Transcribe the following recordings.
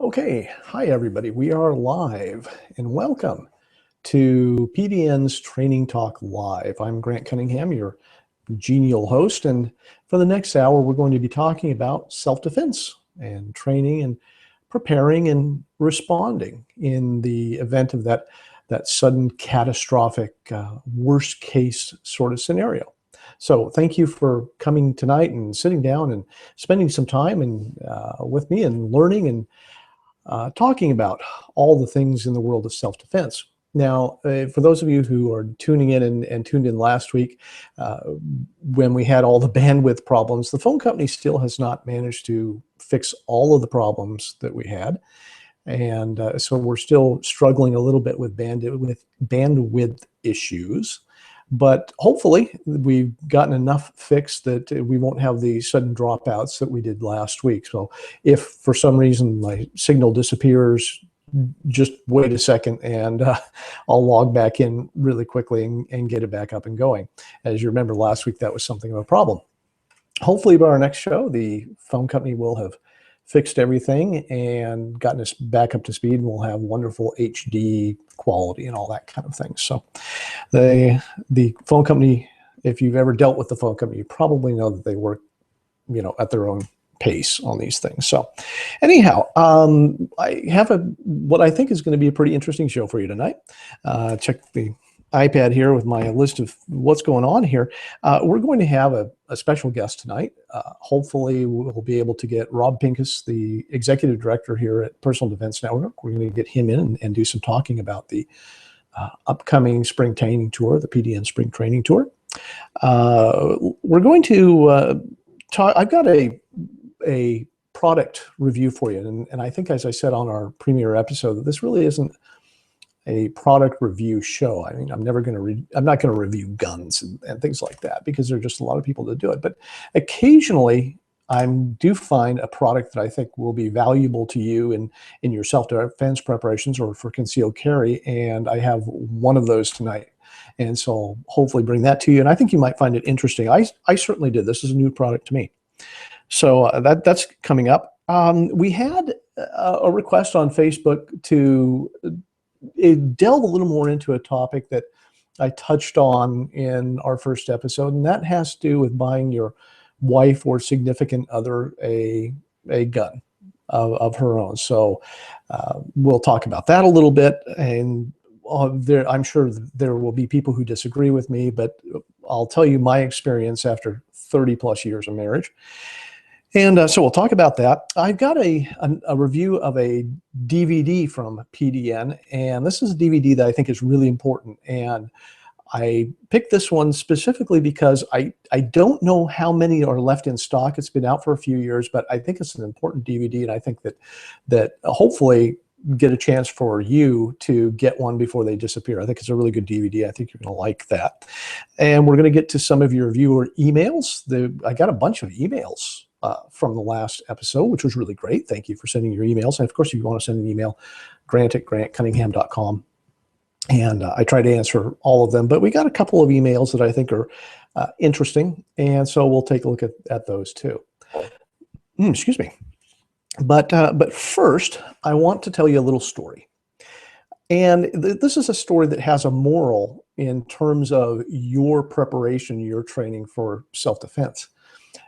Okay, hi everybody. We are live and welcome to PDN's Training Talk Live. I'm Grant Cunningham, your genial host, and for the next hour we're going to be talking about self-defense and training and preparing and responding in the event of that sudden catastrophic worst case sort of scenario. So thank you for coming tonight and sitting down and spending some time with me and learning and talking about all the things in the world of self-defense. Now, for those of you who are tuning in and tuned in last week, when we had all the bandwidth problems, the phone company still has not managed to fix all of the problems that we had. And so we're still struggling a little bit with bandwidth issues. But hopefully we've gotten enough fixed that we won't have the sudden dropouts that we did last week. So if for some reason my signal disappears, just wait a second and I'll log back in really quickly and get it back up and going. As you remember, last week that was something of a problem. Hopefully by our next show, the phone company will have fixed everything and gotten us back up to speed, and we'll have wonderful HD quality and all that kind of thing. So the phone company, if you've ever dealt with the phone company, you probably know that they work, at their own pace on these things. So anyhow, I have what I think is going to be a pretty interesting show for you tonight. Check the iPad here with my list of what's going on here. We're going to have a special guest tonight. Hopefully we'll be able to get Rob Pincus, the executive director here at Personal Defense Network. We're going to get him in and do some talking about the upcoming spring training tour, the PDN spring training tour. We're going to talk. I've got a product review for you. And I think, as I said on our premiere episode, that this really isn't a product review show. I mean, I'm not going to review guns and things like that, because there are just a lot of people that do it. But occasionally I do find a product that I think will be valuable to you in your self-defense preparations or for concealed carry. And I have one of those tonight. And so I'll hopefully bring that to you. And I think you might find it interesting. I certainly did. This is a new product to me. So that's coming up. We had a request on Facebook to delve a little more into a topic that I touched on in our first episode, and that has to do with buying your wife or significant other a gun of her own. So we'll talk about that a little bit, and I'm sure there will be people who disagree with me, but I'll tell you my experience after 30 plus years of marriage. And so we'll talk about that. I've got a review of a DVD from PDN, and this is a DVD that I think is really important. And I picked this one specifically because I don't know how many are left in stock. It's been out for a few years, but I think it's an important DVD, and I think that hopefully get a chance for you to get one before they disappear. I think it's a really good DVD. I think you're going to like that. And we're going to get to some of your viewer emails. I got a bunch of emails from the last episode, which was really great. Thank you for sending your emails. And of course, if you want to send an email, grant@grantcunningham.com. And I try to answer all of them, but we got a couple of emails that I think are interesting. And so we'll take a look at those too. Excuse me. But first, I want to tell you a little story. And this is a story that has a moral in terms of your preparation, your training for self-defense.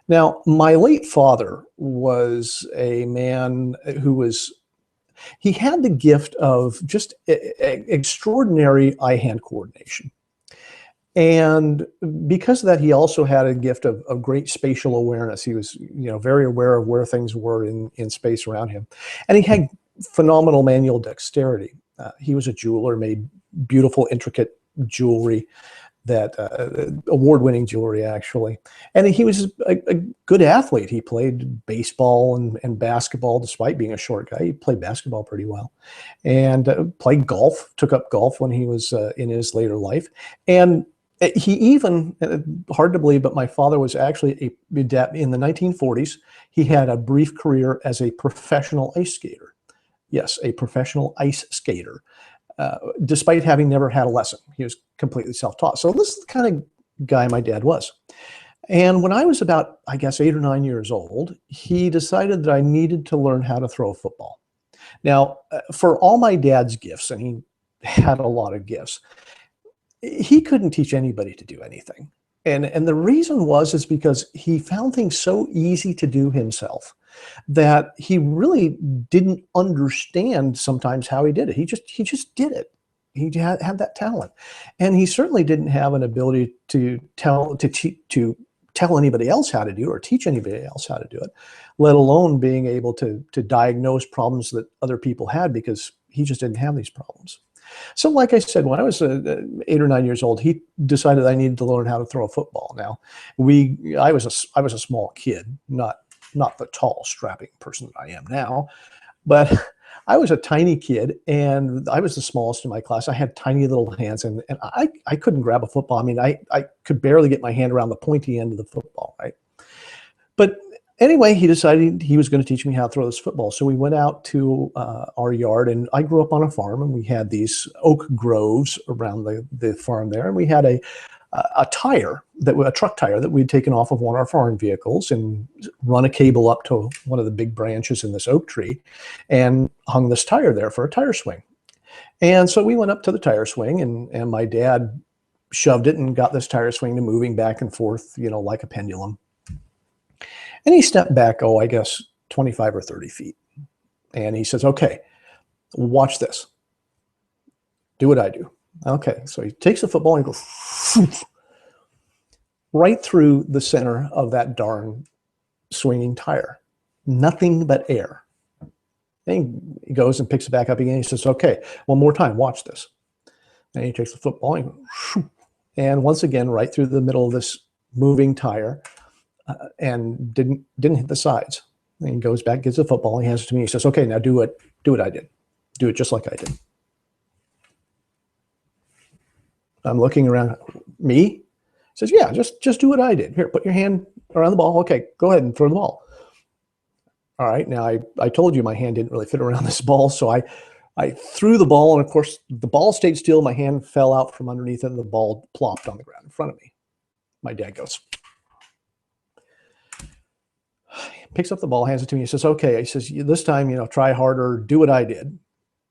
Now, my late father was a man he had the gift of just extraordinary eye-hand coordination. And because of that, he also had a gift of great spatial awareness. He was, very aware of where things were in space around him. And he had phenomenal manual dexterity. He was a jeweler, made beautiful, intricate jewelry, that award-winning jewelry, actually. And he was a good athlete. He played baseball and basketball, despite being a short guy. He played basketball pretty well, and played golf, took up golf when he was in his later life. And he even, hard to believe, but my father was actually in the 1940s, he had a brief career as a professional ice skater. Yes, a professional ice skater. Despite having never had a lesson. He was completely self-taught. So this is the kind of guy my dad was. And when I was about, I guess, 8 or 9 years old, he decided that I needed to learn how to throw a football. Now, for all my dad's gifts, and he had a lot of gifts, he couldn't teach anybody to do anything. And the reason is because he found things so easy to do himself that he really didn't understand sometimes how he did it. He just did it. He had that talent, and he certainly didn't have an ability to tell anybody else how to do it or teach anybody else how to do it, let alone being able to diagnose problems that other people had, because he just didn't have these problems. So like I said, when I was 8 or 9 years old, he decided I needed to learn how to throw a football. Now, I was a small kid, not the tall, strapping person that I am now, but I was a tiny kid, and I was the smallest in my class. I had tiny little hands, and I couldn't grab a football. I mean, I could barely get my hand around the pointy end of the football, right? But anyway, he decided he was going to teach me how to throw this football. So we went out to our yard, and I grew up on a farm, and we had these oak groves around the farm there, and we had a truck tire that we'd taken off of one of our farm vehicles and run a cable up to one of the big branches in this oak tree and hung this tire there for a tire swing. And so we went up to the tire swing, and my dad shoved it and got this tire swing to moving back and forth, like a pendulum. And he stepped back, I guess 25 or 30 feet. And he says, "Okay, watch this. Do what I do." Okay, so he takes the football and goes right through the center of that darn swinging tire. Nothing but air. Then he goes and picks it back up again. He says, "Okay, one more time, watch this." And he takes the football and once again, right through the middle of this moving tire, and didn't hit the sides. And he goes back, gets the football, and he hands it to me. He says, "Okay, now do what I did. Do it just like I did." I'm looking around. Me? He says, "Yeah, just do what I did. Here, put your hand around the ball. Okay, go ahead and throw the ball." All right. Now, I told you my hand didn't really fit around this ball, so I threw the ball, and of course, the ball stayed still. My hand fell out from underneath it, and the ball plopped on the ground in front of me. My dad goes, picks up the ball, hands it to me. He says, "Okay." He says, "This time, try harder. Do what I did."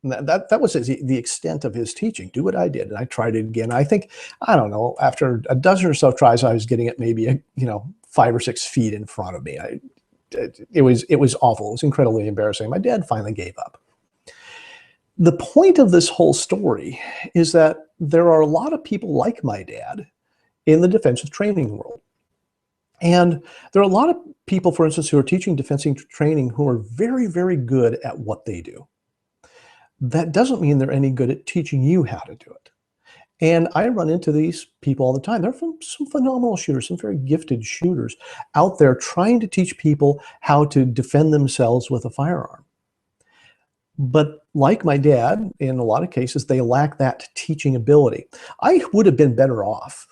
And that was the extent of his teaching. Do what I did. And I tried it again. I think, I don't know, after a dozen or so tries, I was getting it maybe 5 or 6 feet in front of me. It was awful. It was incredibly embarrassing. My dad finally gave up. The point of this whole story is that there are a lot of people like my dad in the defensive training world. And there are a lot of people, for instance, who are teaching defensive training who are very, very good at what they do. That doesn't mean they're any good at teaching you how to do it. And I run into these people all the time. They're some phenomenal shooters, some very gifted shooters out there trying to teach people how to defend themselves with a firearm. But like my dad, in a lot of cases, they lack that teaching ability. I would have been better off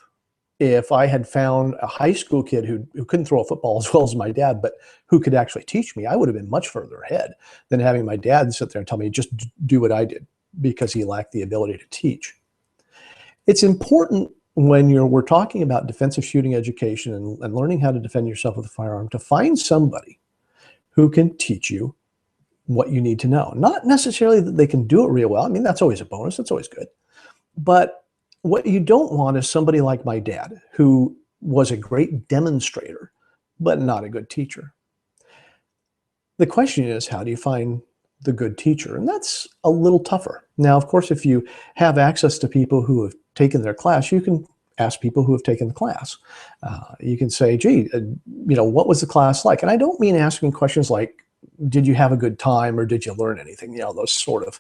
if I had found a high school kid who couldn't throw a football as well as my dad, but who could actually teach me. I would have been much further ahead than having my dad sit there and tell me, just do what I did, because he lacked the ability to teach. It's important when we're talking about defensive shooting education and learning how to defend yourself with a firearm to find somebody who can teach you what you need to know. Not necessarily that they can do it real well. I mean, that's always a bonus. That's always good. But what you don't want is somebody like my dad, who was a great demonstrator, but not a good teacher. The question is, how do you find the good teacher? And that's a little tougher. Now, of course, if you have access to people who have taken their class, you can ask people who have taken the class. You can say, "Gee, what was the class like?" And I don't mean asking questions like, "Did you have a good time?" or "Did you learn anything?" Those sort of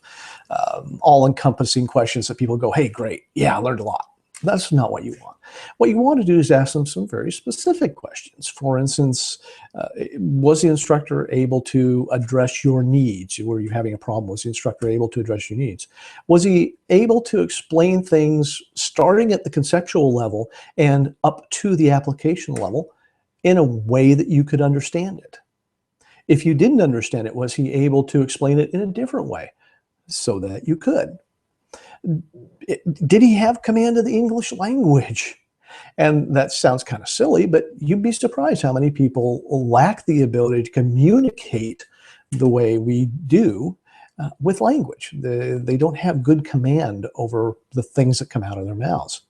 all-encompassing questions that people go, "Hey, great. Yeah, I learned a lot." That's not what you want. What you want to do is ask them some very specific questions. For instance, was the instructor able to address your needs? Were you having a problem? Was the instructor able to address your needs? Was he able to explain things starting at the conceptual level and up to the application level in a way that you could understand it? If you didn't understand it, was he able to explain it in a different way so that you could? Did he have command of the English language? And that sounds kind of silly, but you'd be surprised how many people lack the ability to communicate the way we do with language. They don't have good command over the things that come out of their mouths.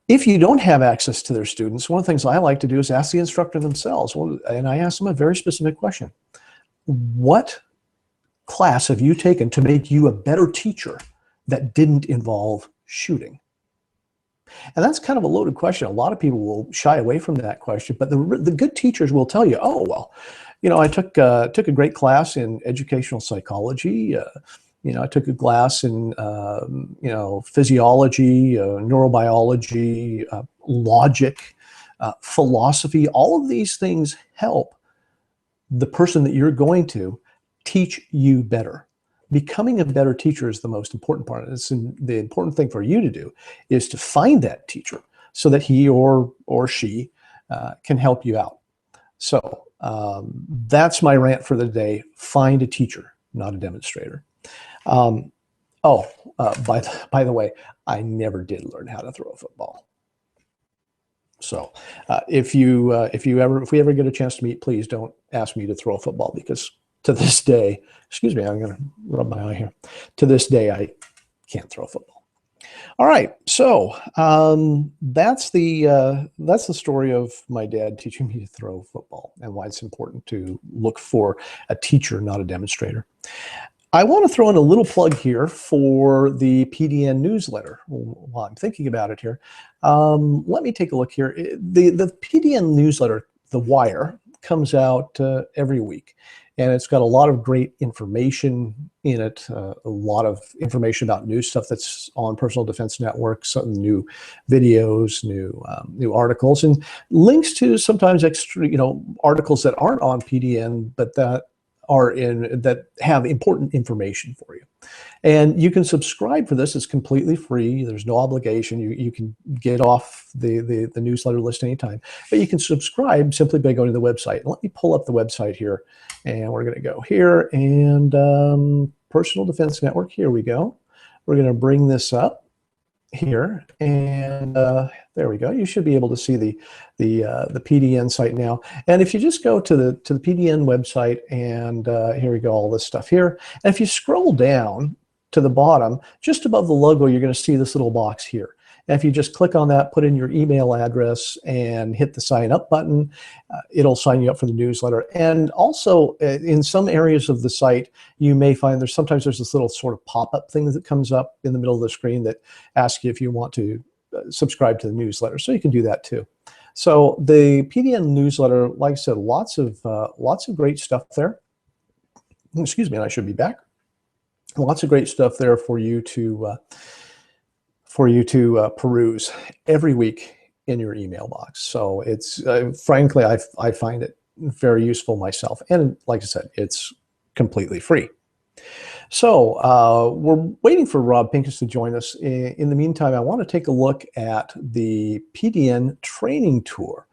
If you don't have access to their students, one of the things I like to do is ask the instructor themselves. And I ask them a very specific question. What class have you taken to make you a better teacher that didn't involve shooting? And that's kind of a loaded question. A lot of people will shy away from that question, but the good teachers will tell you, oh, well, I took a great class in educational psychology. I took a class in, physiology, neurobiology, logic, philosophy. All of these things help the person that you're going to teach you better. Becoming a better teacher is the most important part. The important thing for you to do is to find that teacher so that he or she can help you out. So that's my rant for the day. Find a teacher, not a demonstrator. By the way, I never did learn how to throw a football. So if we ever get a chance to meet, please don't ask me to throw a football, because to this day, excuse me, I'm going to rub my eye here. To this day, I can't throw a football. All right, so that's the story of my dad teaching me to throw football and why it's important to look for a teacher, not a demonstrator. I want to throw in a little plug here for the PDN newsletter while I'm thinking about it here. Let me take a look here. The PDN newsletter, The Wire, comes out every week. And it's got a lot of great information in it, a lot of information about new stuff that's on Personal Defense Network, some new videos, new articles, and links to sometimes extra, articles that aren't on PDN, but that have important information for you. And you can subscribe for this. It's completely free. There's no obligation. You can get off the newsletter list anytime. But you can subscribe simply by going to the website. Let me pull up the website here. And we're going to go here and Personal Defense Network. Here we go. We're going to bring this up here, and there we go. You should be able to see the PDN site now. And if you just go to the PDN website, and here we go, all this stuff here. And if you scroll down to the bottom, just above the logo, you're going to see this little box here. And if you just click on that, put in your email address and hit the sign up button, it'll sign you up for the newsletter. And also in some areas of the site, you may find there's this little sort of pop-up thing that comes up in the middle of the screen that asks you if you want to subscribe to the newsletter. So you can do that too. So the PDN newsletter, like I said, lots of great stuff there. Excuse me, and I should be back. Lots of great stuff there for you to peruse every week in your email box. So it's frankly, I find it very useful myself. And like I said, it's completely free. So we're waiting for Rob Pincus to join us. In the meantime, I want to take a look at the PDN training tour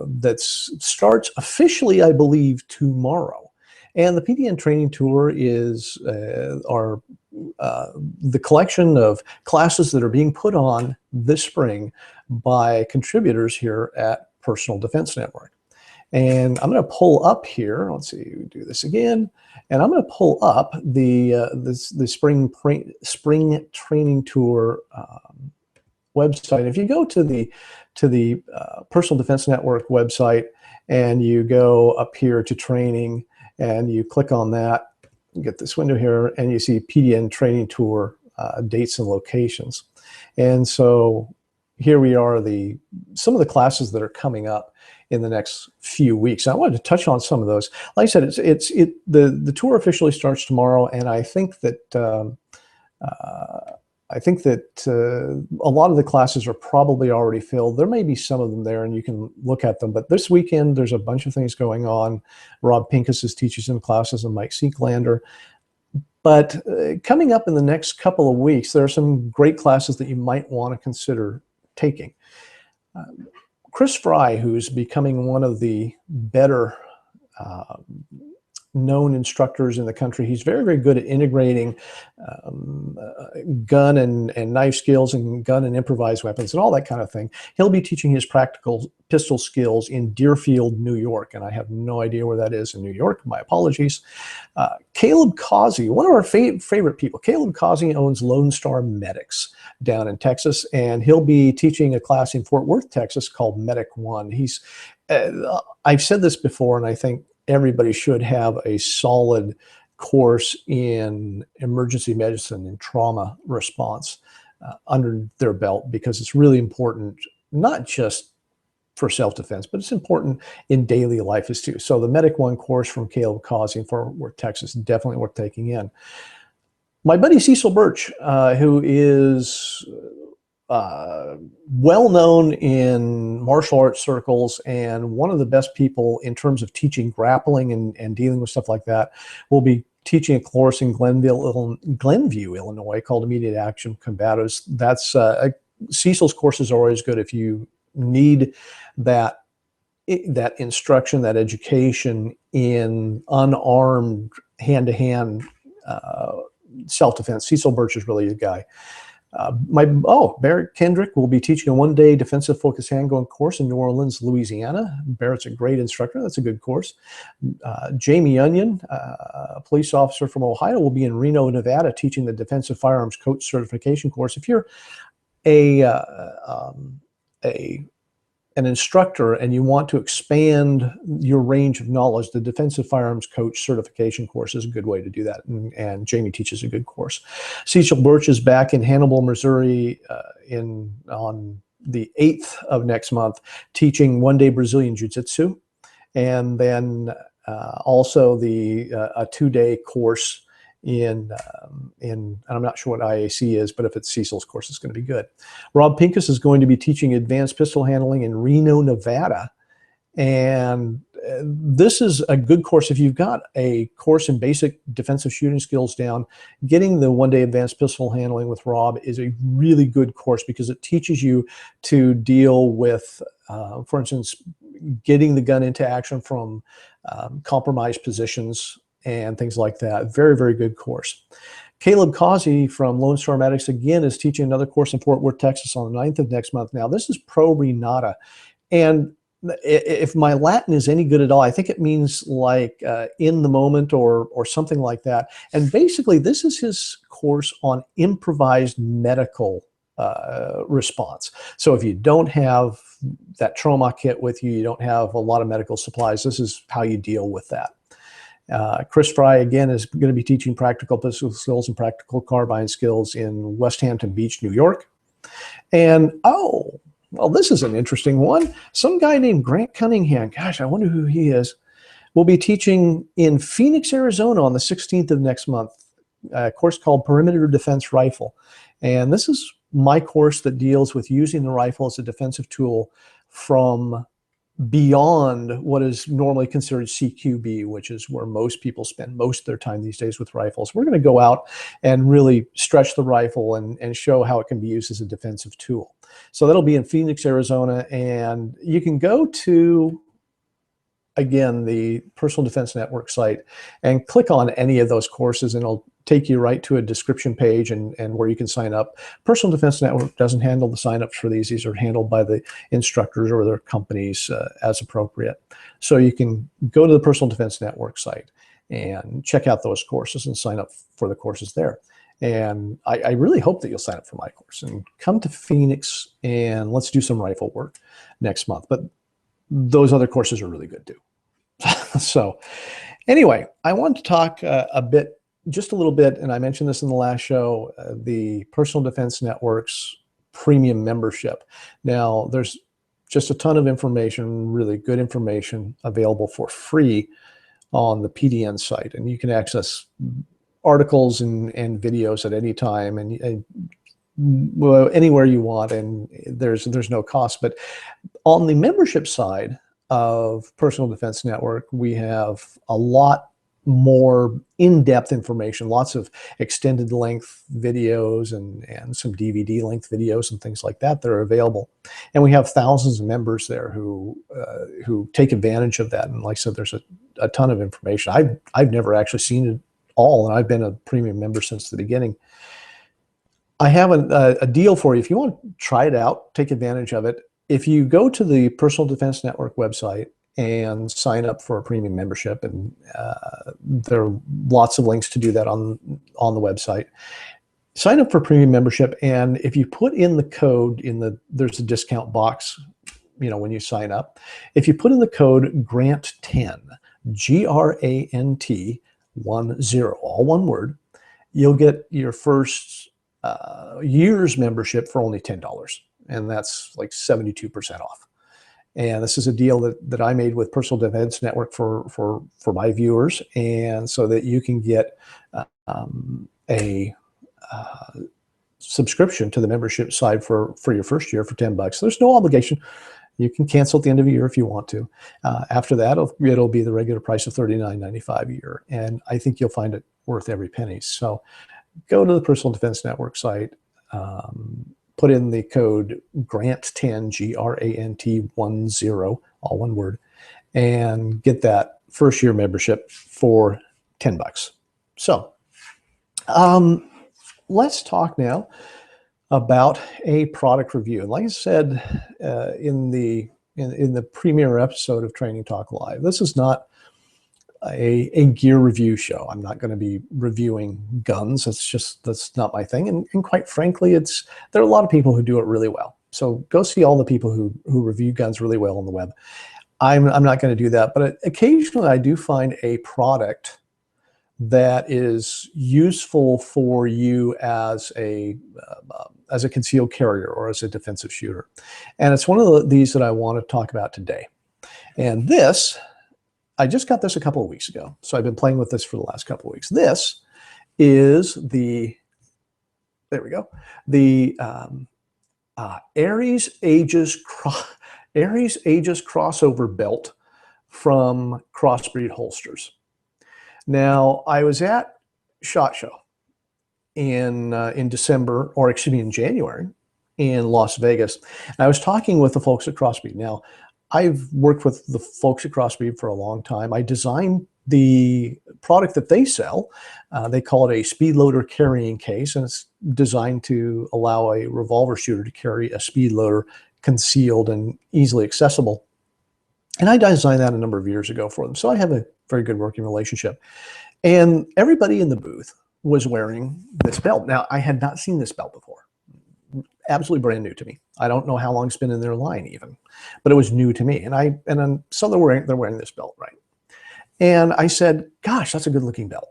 that starts officially, I believe, tomorrow. And the PDN training tour is the collection of classes that are being put on this spring by contributors here at Personal Defense Network. And I'm going to pull up here. Let's see, do this again. And I'm going to pull up the spring training tour website. If you go to the Personal Defense Network website and you go up here to training, and you click on that, you get this window here, and you see PDN training tour dates and locations. And so here we are, some of the classes that are coming up in the next few weeks. I wanted to touch on some of those. Like I said, the tour officially starts tomorrow, and I think that a lot of the classes are probably already filled. There may be some of them there, and you can look at them. But this weekend, there's a bunch of things going on. Rob Pincus is teaching some classes, and Mike Seeklander. But coming up in the next couple of weeks, there are some great classes that you might want to consider taking. Chris Fry, who's becoming one of the better known instructors in the country. He's very, very good at integrating gun and knife skills and gun and improvised weapons and all that kind of thing. He'll be teaching his practical pistol skills in Deerfield, New York, and I have no idea where that is in New York. My apologies. Caleb Causey, one of our favorite people. Caleb Causey owns Lone Star Medics down in Texas, and he'll be teaching a class in Fort Worth, Texas called Medic One. I've said this before, and I think everybody should have a solid course in emergency medicine and trauma response under their belt, because it's really important, not just for self-defense, but it's important in daily life as too. So the Medic One course from Caleb Causey in Fort Worth, Texas, definitely worth taking in. My buddy Cecil Birch, who is well known in martial arts circles and one of the best people in terms of teaching grappling and dealing with stuff like that, will be teaching a course in Glenview, Illinois, called Immediate Action Combatives. That's Cecil's courses are always good if you need that instruction, that education in unarmed hand-to-hand self-defense. Cecil Birch is really the guy. Barrett Kendrick will be teaching a one-day defensive focus handgun course in New Orleans, Louisiana. Barrett's a great instructor. That's a good course. Jamie Onion, a police officer from Ohio, will be in Reno, Nevada, teaching the defensive firearms coach certification course. If you're an instructor and you want to expand your range of knowledge, the defensive firearms coach certification course is a good way to do that. And Jamie teaches a good course. Cecil Birch is back in Hannibal, Missouri on the 8th of next month, teaching one-day Brazilian Jiu-Jitsu. And then also a two-day course in I'm not sure what IAC is, but if it's Cecil's course, it's going to be good. Rob Pincus is going to be teaching advanced pistol handling in Reno, Nevada. And this is a good course. If you've got a course in basic defensive shooting skills down, getting the one-day advanced pistol handling with Rob is a really good course, because it teaches you to deal with, for instance, getting the gun into action from compromised positions and things like that. Very, very good course. Caleb Causey from Lone Star Medics, again, is teaching another course in Fort Worth, Texas on the 9th of next month. Now, this is Pro Renata. And if my Latin is any good at all, I think it means like in the moment or something like that. And basically, this is his course on improvised medical response. So if you don't have that trauma kit with you, you don't have a lot of medical supplies, this is how you deal with that. Chris Fry, again, is going to be teaching practical pistol skills and practical carbine skills in West Hampton Beach, New York. And, this is an interesting one. Some guy named Grant Cunningham, gosh, I wonder who he is, will be teaching in Phoenix, Arizona on the 16th of next month, a course called Perimeter Defense Rifle. And this is my course that deals with using the rifle as a defensive tool from beyond what is normally considered CQB, which is where most people spend most of their time these days with rifles. We're going to go out and really stretch the rifle and show how it can be used as a defensive tool. So that'll be in Phoenix, Arizona, and you can go to, again, the Personal Defense Network site and click on any of those courses, and it'll take you right to a description page and where you can sign up. Personal Defense Network doesn't handle the signups for these. These are handled by the instructors or their companies as appropriate. So you can go to the Personal Defense Network site and check out those courses and sign up for the courses there. And I really hope that you'll sign up for my course and come to Phoenix and let's do some rifle work next month. But those other courses are really good too. So anyway, I want to talk just a little bit, and I mentioned this in the last show, the Personal Defense Network's premium membership. Now, there's just a ton of information, really good information available for free on the PDN site, and you can access articles and videos at any time and anywhere you want, and there's no cost. But on the membership side of Personal Defense Network, we have a lot more in-depth information, lots of extended length videos and some DVD length videos and things like that that are available. And we have thousands of members there who take advantage of that. And like I said, there's a ton of information. I've never actually seen it all, and I've been a premium member since the beginning. I have a deal for you. If you want to try it out, take advantage of it. If you go to the Personal Defense Network website and sign up for a premium membership, and there are lots of links to do that on the website. Sign up for premium membership, and if you put in the code there's a discount box, when you sign up. If you put in the code GRANT10, GRANT 10, all one word, you'll get your first year's membership for only $10, and that's like 72% off. And this is a deal that I made with Personal Defense Network for my viewers, and so that you can get a subscription to the membership side for your first year for $10. There's no obligation. You can cancel at the end of the year if you want to. After that, it'll be the regular price of $39.95 a year, and I think you'll find it worth every penny. So go to the Personal Defense Network site, put in the code GRANT10, GRANT 10, all one word, and get that first year membership for $10. So let's talk now about a product review. And like I said in the premiere episode of Training Talk Live, this is not a gear review show. I'm not going to be reviewing guns. That's not my thing. And quite frankly, there are a lot of people who do it really well. So go see all the people who review guns really well on the web. I'm not going to do that, but occasionally I do find a product that is useful for you as a concealed carrier or as a defensive shooter. And it's one of these that I want to talk about today. And I just got this a couple of weeks ago, so I've been playing with this for the last couple of weeks. This is there we go, the Aries Aegis crossover belt from Crossbreed Holsters. Now, I was at SHOT Show in December, or excuse me, in January in Las Vegas. And I was talking with the folks at Crossbreed. Now, I've worked with the folks at Crossbreed for a long time. I designed the product that they sell. They call it a speed loader carrying case, and it's designed to allow a revolver shooter to carry a speed loader concealed and easily accessible. And I designed that a number of years ago for them. So I have a very good working relationship. And everybody in the booth was wearing this belt. Now, I had not seen this belt before. Absolutely brand new to me. I don't know how long it's been in their line even, but it was new to me. So they're wearing this belt, right? And I said, gosh, that's a good looking belt.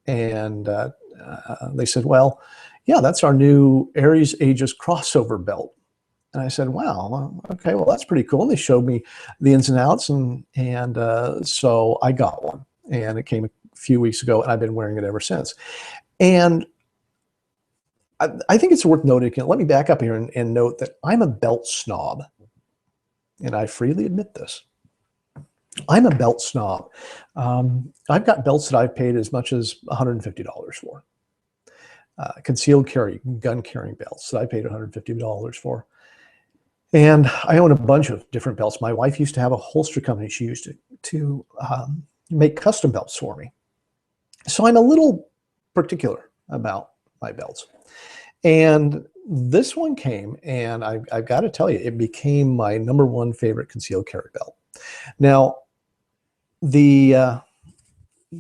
And they said, well, yeah, that's our new Aries Aegis crossover belt. And I said, wow, okay, well, that's pretty cool. And they showed me the ins and outs, and so I got one. And it came a few weeks ago, and I've been wearing it ever since. And I think it's worth noting. Let me back up here and note that I'm a belt snob, and I freely admit this. I'm a belt snob. I've got belts that I've paid as much as $150 for. Concealed carry, gun carrying belts that I paid $150 for. And I own a bunch of different belts. My wife used to have a holster company. She used to make custom belts for me. So I'm a little particular about my belts. And this one came, and I've got to tell you, it became my #1 favorite concealed carry belt. Now,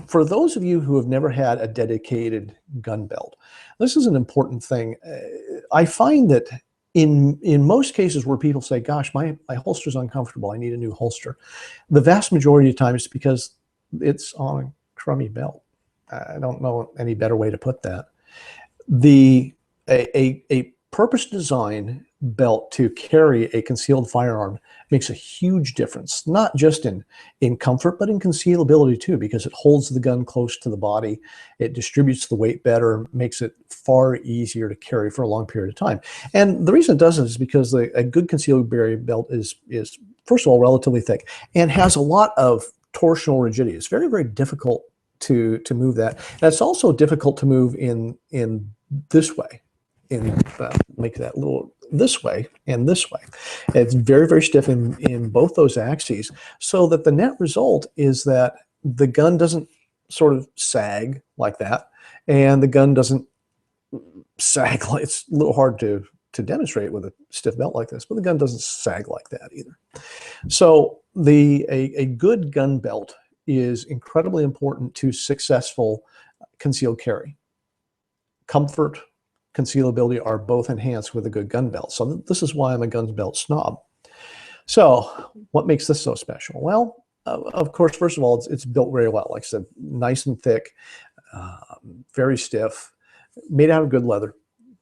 for those of you who have never had a dedicated gun belt, this is an important thing. I find that in most cases where people say, gosh, my holster's uncomfortable, I need a new holster, the vast majority of times it's because it's on a crummy belt. I don't know any better way to put that. A purpose-designed belt to carry a concealed firearm makes a huge difference, not just in comfort, but in concealability too, because it holds the gun close to the body, it distributes the weight better, makes it far easier to carry for a long period of time. And the reason it does it is because a good concealed carry belt is first of all relatively thick and has a lot of torsional rigidity. It's very, very difficult to move that. And it's also difficult to move in this way, make that little this way and this way. It's very, very stiff in both those axes, so that the net result is that the gun doesn't sort of sag like that, and the gun doesn't sag like, it's a little hard to demonstrate with a stiff belt like this, but the gun doesn't sag like that either. So a good gun belt is incredibly important to successful concealed carry. Comfort, concealability are both enhanced with a good gun belt. So this is why I'm a gun belt snob. So what makes this so special? Well, of course, first of all, it's built very well. Like I said, nice and thick, very stiff, made out of good leather.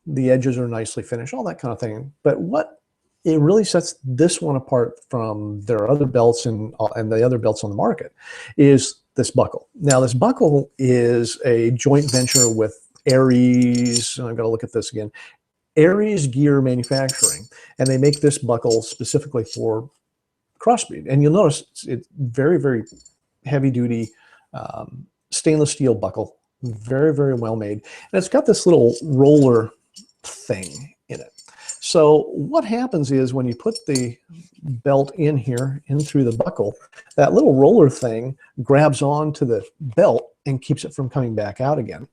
The edges are nicely finished, all that kind of thing. But what it really sets this one apart from their other belts and the other belts on the market is this buckle. Now, this buckle is a joint venture with Aries. I've got to look at this again. Aries Gear Manufacturing, and they make this buckle specifically for crossbreed. And you'll notice it's very, very heavy duty stainless steel buckle, very, very well made. And it's got this little roller thing in it. So what happens is when you put the belt in here, in through the buckle, that little roller thing grabs onto the belt and keeps it from coming back out again.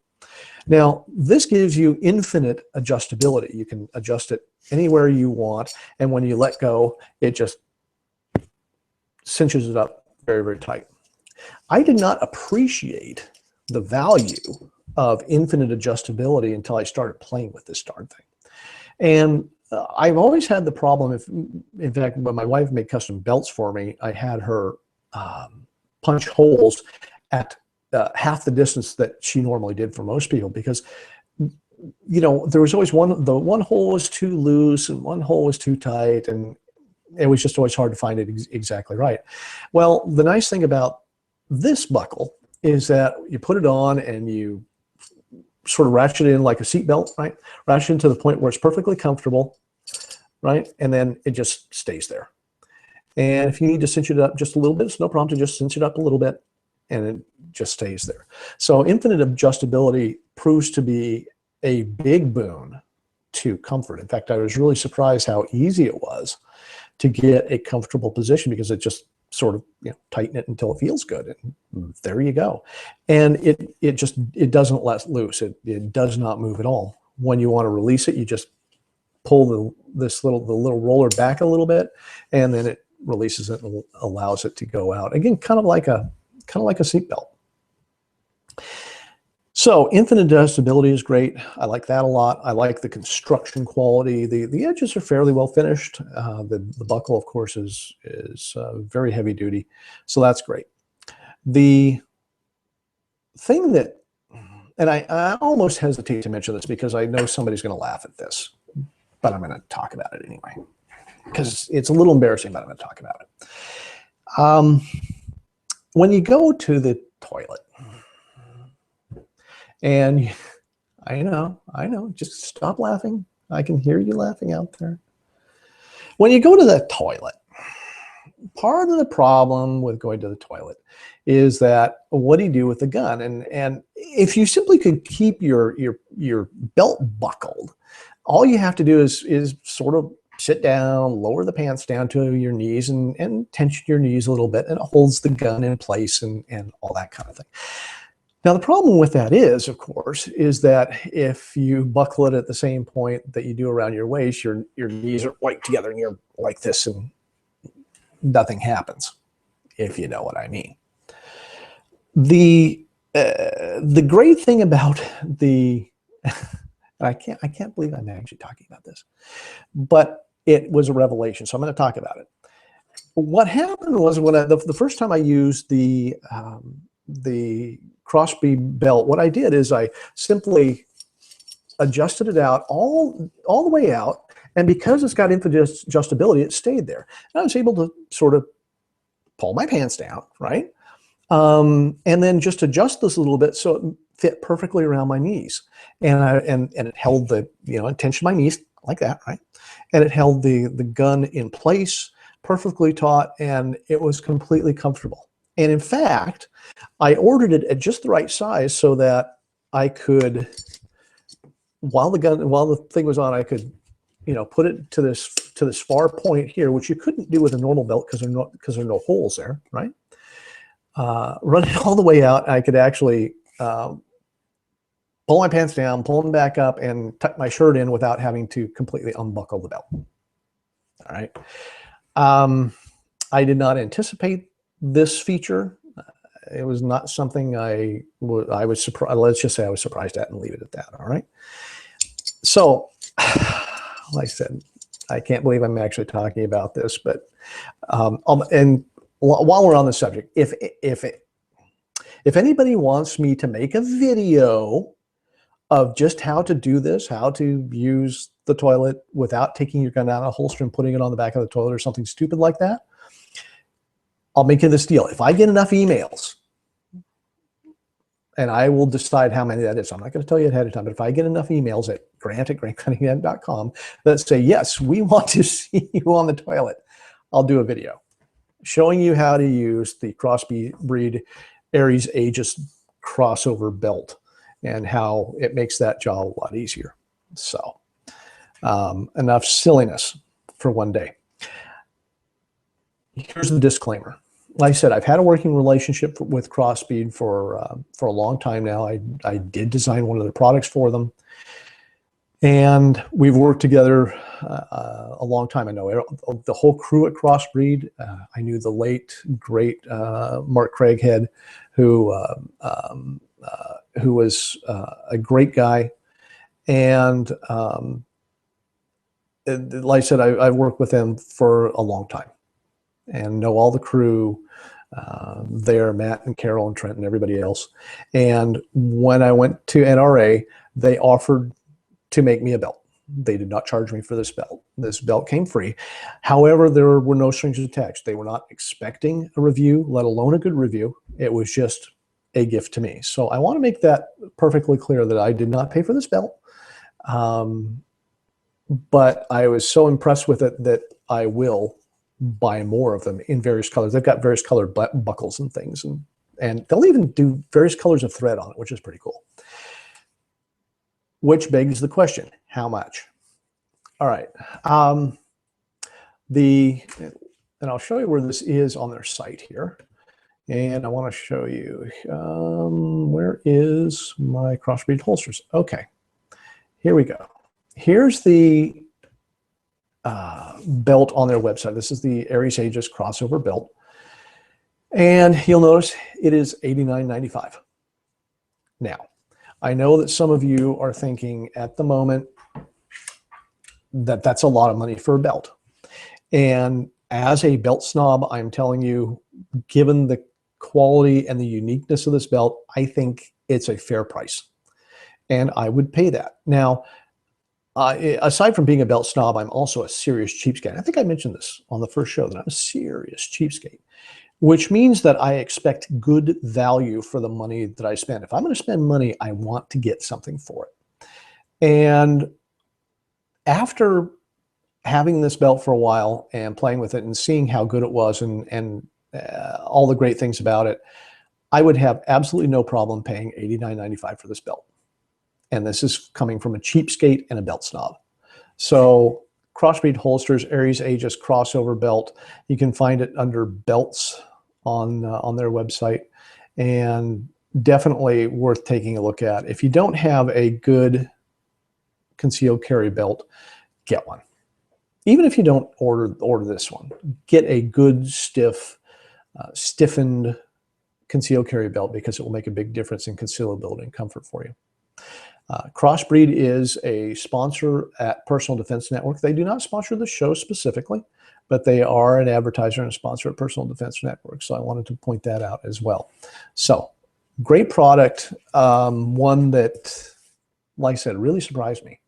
Now, this gives you infinite adjustability. You can adjust it anywhere you want, and when you let go, it just cinches it up very, very tight. I did not appreciate the value of infinite adjustability until I started playing with this darn thing. And I've always had the problem, in fact, when my wife made custom belts for me, I had her punch holes at half the distance that she normally did for most people, because there was always one hole was too loose and one hole was too tight, and it was just always hard to find it exactly right. Well, the nice thing about this buckle is that you put it on and you sort of ratchet it in like a seat belt, right? Ratchet it to the point where it's perfectly comfortable, right? And then it just stays there. And if you need to cinch it up just a little bit, it's no problem to just cinch it up a little bit, and it just stays there. So infinite adjustability proves to be a big boon to comfort. In fact, I was really surprised how easy it was to get a comfortable position, because it just sort of tighten it until it feels good, and there you go. And it doesn't let loose. It does not move at all. When you want to release it, you just pull the little roller back a little bit, and then it releases it and allows it to go out again, kind of like a seat belt. So infinite adjustability is great. I like that a lot. I like the construction quality. The edges are fairly well finished. The buckle, of course, is very heavy duty, so that's great. The thing that, and I almost hesitate to mention this because I know somebody's going to laugh at this, but I'm going to talk about it anyway, because it's a little embarrassing, but I'm going to talk about it. When you go to the toilet, and I know, just stop laughing. I can hear you laughing out there. When you go to the toilet, part of the problem with going to the toilet is that what do you do with the gun? And if you simply could keep your belt buckled, all you have to do is sort of sit down, lower the pants down to your knees, and tension your knees a little bit, and it holds the gun in place and all that kind of thing. Now, the problem with that is, of course, is that if you buckle it at the same point that you do around your waist, your knees are right together and you're like this, and nothing happens, if you know what I mean. The great thing about I can't believe I'm actually talking about this, but it was a revelation, so I'm going to talk about it. What happened was, when the first time I used the crossbreed belt, what I did is I simply adjusted it out all the way out, and because it's got infinite adjustability, it stayed there. And I was able to sort of pull my pants down, right? And then just adjust this a little bit so it fit perfectly around my knees. And it held it tensioned my knees like that, right? And it held the gun in place, perfectly taut, and it was completely comfortable. And in fact, I ordered it at just the right size so that I could, while the thing was on, I could, put it to this far point here, which you couldn't do with a normal belt because there are no holes there, right? Run it all the way out. I could actually pull my pants down, pull them back up, and tuck my shirt in without having to completely unbuckle the belt. All right. I did not anticipate this feature. It was not something I was surprised. Let's just say I was surprised at, and leave it at that. All right. So, like I said, I can't believe I'm actually talking about this, but and while we're on the subject, if anybody wants me to make a video of just how to do this, how to use the toilet without taking your gun out of the holster and putting it on the back of the toilet or something stupid like that, I'll make you this deal. If I get enough emails, and I will decide how many that is. I'm not going to tell you ahead of time, but if I get enough emails at grant@grantcunningham.com that say, yes, we want to see you on the toilet, I'll do a video showing you how to use the Crossbreed Aries Aegis crossover belt and how it makes that job a lot easier. So enough silliness for one day. Here's the disclaimer. Like I said, I've had a working relationship with Crossbreed for a long time now. I did design one of the products for them, and we've worked together a long time. I know the whole crew at Crossbreed. I knew the late great Mark Craighead, who was a great guy, and like I said, I've worked with him for a long time, and know all the crew there, Matt and Carol and Trent and everybody else. And when I went to NRA, they offered to make me a belt. They did not charge me for this belt. This belt came free. However, there were no strings attached. They were not expecting a review, let alone a good review. It was just a gift to me. So I want to make that perfectly clear that I did not pay for this belt. But I was so impressed with it that I will buy more of them in various colors. They've got various colored buckles and things, and they'll even do various colors of thread on it, which is pretty cool. Which begs the question, how much? All right. And I'll show you where this is on their site here. And I want to show you, where is my Crossbreed holsters? Okay, here we go. Here's the belt on their website. This is the Aries Aegis crossover belt. And you'll notice it is $89.95. Now, I know that some of you are thinking at the moment that that's a lot of money for a belt. And as a belt snob, I'm telling you, given the quality and the uniqueness of this belt, I think it's a fair price. And I would pay that. Now, aside from being a belt snob, I'm also a serious cheapskate. I think I mentioned this on the first show, that I'm a serious cheapskate, which means that I expect good value for the money that I spend. If I'm going to spend money, I want to get something for it. And after having this belt for a while and playing with it and seeing how good it was and all the great things about it, I would have absolutely no problem paying $89.95 for this belt. And this is coming from a cheapskate and a belt snob. So Crossbreed holsters, Aries Aegis crossover belt. You can find it under belts on their website, and definitely worth taking a look at. If you don't have a good concealed carry belt, get one. Even if you don't order this one, get a good stiffened concealed carry belt, because it will make a big difference in concealability and comfort for you. Crossbreed is a sponsor at Personal Defense Network. They do not sponsor the show specifically, but they are an advertiser and a sponsor at Personal Defense Network. So I wanted to point that out as well. So great product. One that, like I said, really surprised me.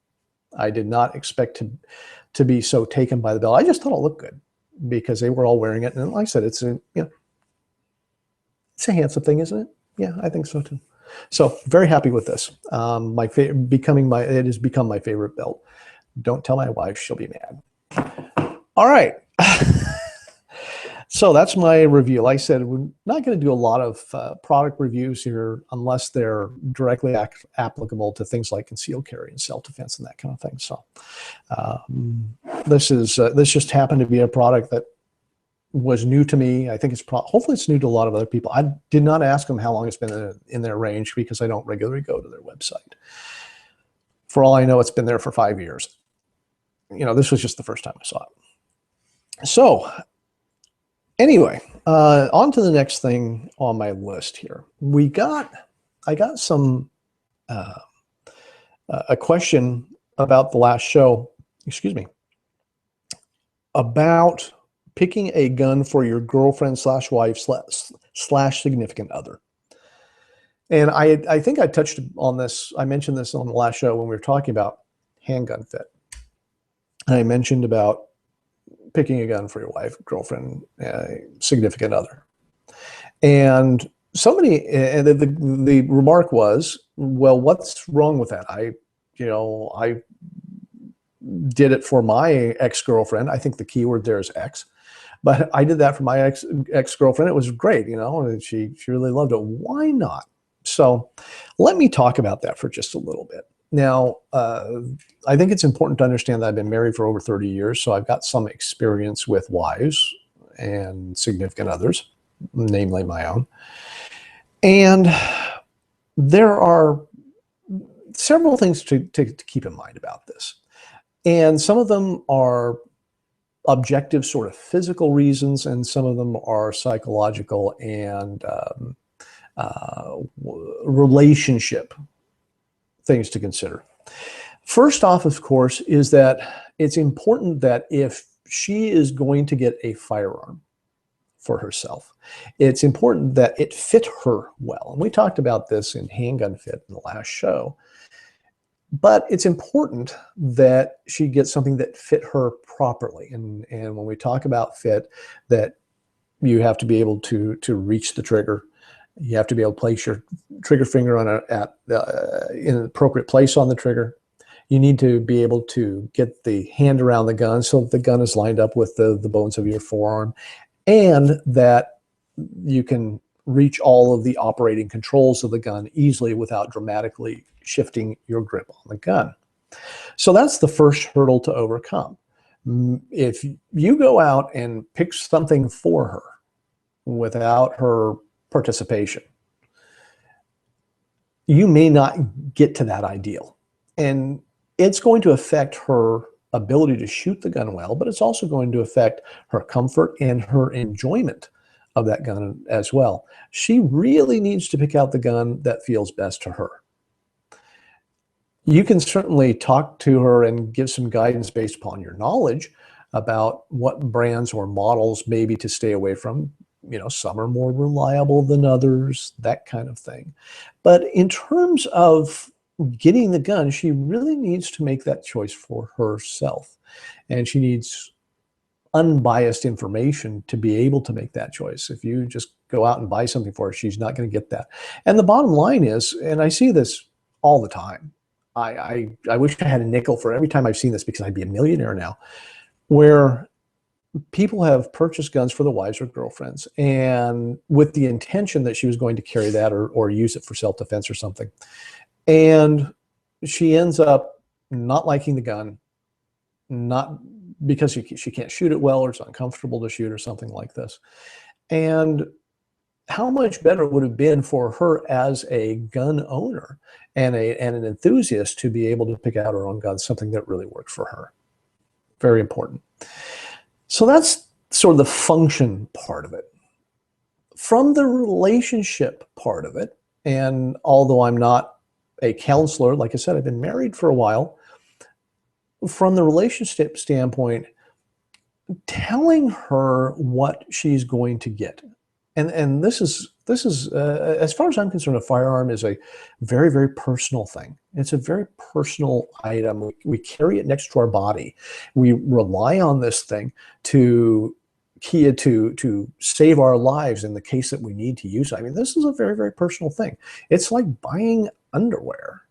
I did not expect to be so taken by the belt. I just thought it looked good because they were all wearing it. And like I said, it's a handsome thing, isn't it? Yeah, I think so too. So very happy with this. It has become my favorite belt. Don't tell my wife, she'll be mad. All right. So that's my review. Like I said, we're not going to do a lot of product reviews here unless they're directly applicable to things like concealed carry and self-defense and that kind of thing. So this just happened to be a product that was new to me. I think hopefully it's new to a lot of other people. I did not ask them how long it's been in their range because I don't regularly go to their website. For all I know, it's been there for 5 years. This was just the first time I saw it. So anyway, on to the next thing on my list here. I got a question about the last show, excuse me, about picking a gun for your girlfriend / wife / significant other. And I think I touched on this. I mentioned this on the last show when we were talking about handgun fit. And I mentioned about picking a gun for your wife, girlfriend, significant other. And somebody, the remark was, well, what's wrong with that? I did it for my ex-girlfriend. I think the key word there is ex. But I did that for my ex-girlfriend. It was great, and she really loved it. Why not? So let me talk about that for just a little bit. Now, I think it's important to understand that I've been married for over 30 years, so I've got some experience with wives and significant others, namely my own. And there are several things to keep in mind about this. And some of them are objective sort of physical reasons, and some of them are psychological and relationship things to consider. First off, of course, is that it's important that if she is going to get a firearm for herself, it's important that it fit her well. And we talked about this in Handgun Fit in the last show. But it's important that she gets something that fit her properly. And when we talk about fit, that you have to be able to reach the trigger. You have to be able to place your trigger finger in an appropriate place on the trigger. You need to be able to get the hand around the gun so that the gun is lined up with the bones of your forearm, and that you can reach all of the operating controls of the gun easily without dramatically shifting your grip on the gun. So that's the first hurdle to overcome. If you go out and pick something for her without her participation, you may not get to that ideal. And it's going to affect her ability to shoot the gun well, but it's also going to affect her comfort and her enjoyment of that gun as well. She really needs to pick out the gun that feels best to her. You can certainly talk to her and give some guidance based upon your knowledge about what brands or models maybe to stay away from. Some are more reliable than others, that kind of thing. But in terms of getting the gun, she really needs to make that choice for herself. And she needs unbiased information to be able to make that choice. If you just go out and buy something for her, she's not going to get that. And the bottom line is, and I see this all the time, I wish I had a nickel for every time I've seen this, because I'd be a millionaire now, where people have purchased guns for the wives or girlfriends, and with the intention that she was going to carry that or use it for self-defense or something. And she ends up not liking the gun, not because she can't shoot it well, or it's uncomfortable to shoot or something like this. And how much better it would have been for her as a gun owner and an enthusiast to be able to pick out her own gun, something that really worked for her. Very important. So that's sort of the function part of it. From the relationship part of it, and although I'm not a counselor, like I said, I've been married for a while, from the relationship standpoint, telling her what she's going to get. And this is as far as I'm concerned, a firearm is a very, very personal thing. It's a very personal item. We carry it next to our body. We rely on this thing to save our lives in the case that we need to use it. I mean, this is a very, very personal thing. It's like buying underwear.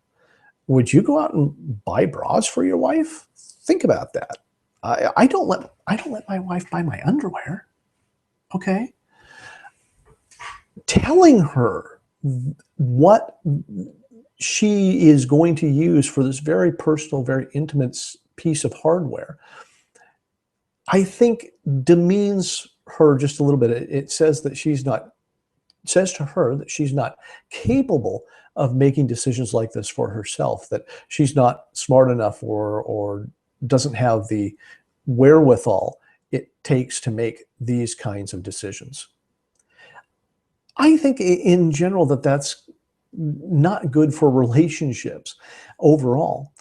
Would you go out and buy bras for your wife? Think about that. I don't let my wife buy my underwear. Okay. Telling her what she is going to use for this very personal, very intimate piece of hardware, I think demeans her just a little bit. It says that says to her that she's not capable of making decisions like this for herself, that she's not smart enough or doesn't have the wherewithal it takes to make these kinds of decisions. I think in general that that's not good for relationships overall.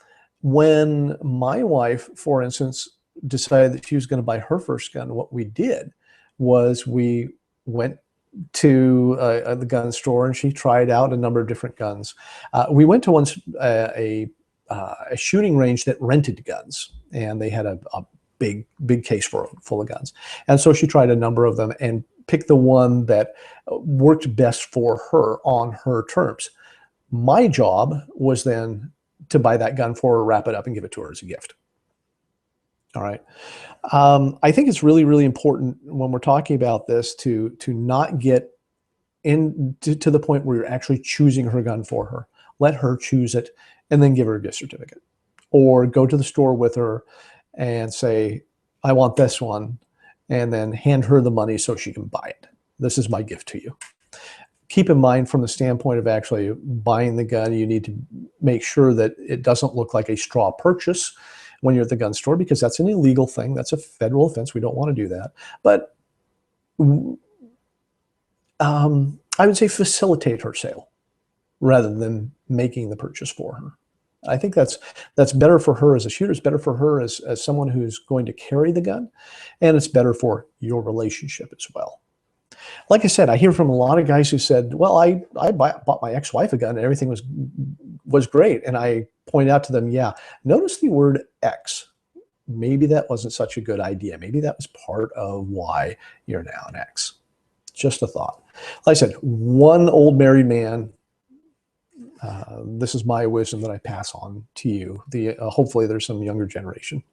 When my wife, for instance, decided that she was going to buy her first gun, what we did was we went to the gun store and she tried out a number of different guns. We went to a shooting range that rented guns, and they had a big case full of guns. And so she tried a number of them and picked the one that worked best for her on her terms. My job was then to buy that gun for her, wrap it up, and give it to her as a gift. All right. I think it's really, really important when we're talking about this to not get to the point where you're actually choosing her gun for her. Let her choose it and then give her a gift certificate. Or go to the store with her and say, I want this one, and then hand her the money so she can buy it. This is my gift to you. Keep in mind, from the standpoint of actually buying the gun, you need to make sure that it doesn't look like a straw purchase when you're at the gun store, because that's an illegal thing. That's a federal offense. We don't want to do that. But I would say facilitate her sale rather than making the purchase for her. I think that's better for her as a shooter. It's better for her as someone who's going to carry the gun, and it's better for your relationship as well. Like I said, I hear from a lot of guys who said, well, I bought my ex-wife a gun and everything was great. And I point out to them, yeah, notice the word ex. Maybe that wasn't such a good idea. Maybe that was part of why you're now an ex. Just a thought. Like I said, one old married man. This is my wisdom that I pass on to you. Hopefully there's some younger generation.